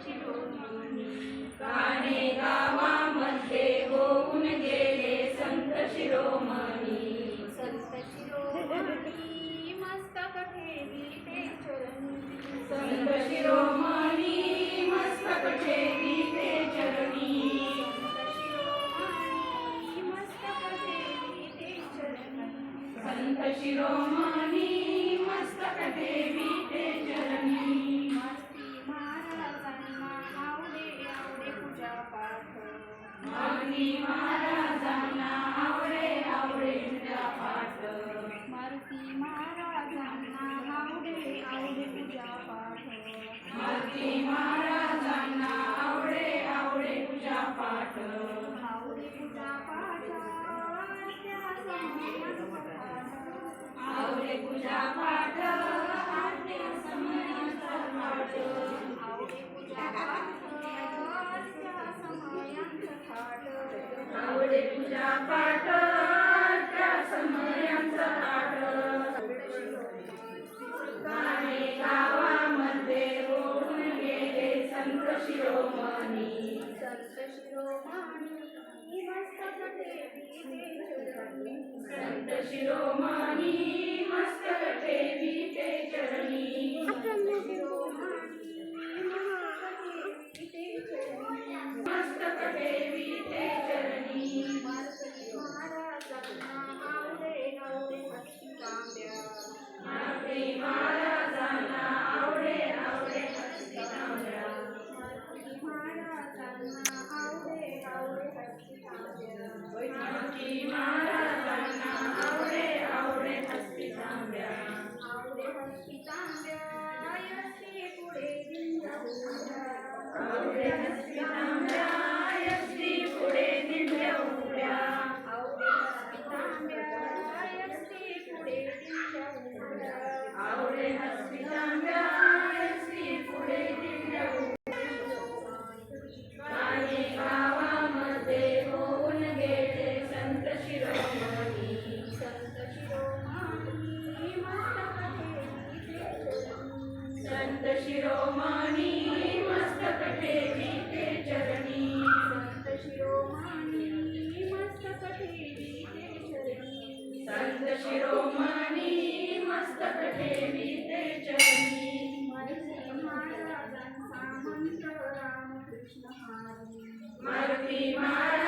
शिरोमणी काने गावामध्ये होऊन गेले संत शिरोमणी संत शिरोमणी मस्तक ठेवी ते चरणी संत शिरोमणी मस्तक ठेवी ते चरणी संत शिरोमणी मस्तक ठेवी ते चरणी संत शिरोमणी मारुती महाराजांना आवडे आवडे पूजा पाठ मारुती महाराजांना आवडे आवडे पूजा पाठ मारुती महाराजांना आवडे आवडे पूजा पाठ आवडे पूजा पाठ आवडे पूजा पाठ आद्य समयाचा पाठ आवडे पूजा पाठ त्या समयांचा थाट आवडे पूजा पाठ त्या समयांचा पाठ गाणे गावामध्ये होऊन गेले संत शिरोमणी संत शिरोमणी मस्तक ठेवी ते चरणी संत शिरोमणी मस्तक ठेवी ते चरणी संत शिरोमणी मस्तक ठेवी ते चरणी मस्तक ठेवी ते चरणी मारुती महाराजांना आवडे आवडे हस्ती तांब्या मारुती महाराजांना आवडे आवडे हस्ती तांब्या मारुती महाराजांना आवडे आवडे हस्ती तांब्या मारुती महाराजांना आवडे आवडे हस्ती तांब्या आवडे हस्ती तांब्या यष्टी पुढे दिंडया आवडे हस्ती तांब्या यष्टी पुढे दिंड्या उड्या आवडे हस्ती तांब्या यष्टी पुढे दिंडया आवडे हस्ती तांब्या यष्टी पुढे दिंड्या गाणे गावामध्ये होऊन गेले संत शिरोमणी संत शिरोमणी मस्तक ठेवी ते चरणी संत शिरोमणी मस्तक ठेवी ते चरणी संत शिरोमणी संत शिरोमणी मस्तक ठेवी ते चरणी मारुती महाराजांचा मंत्र रामकृष्ण हरी मारुती महाराज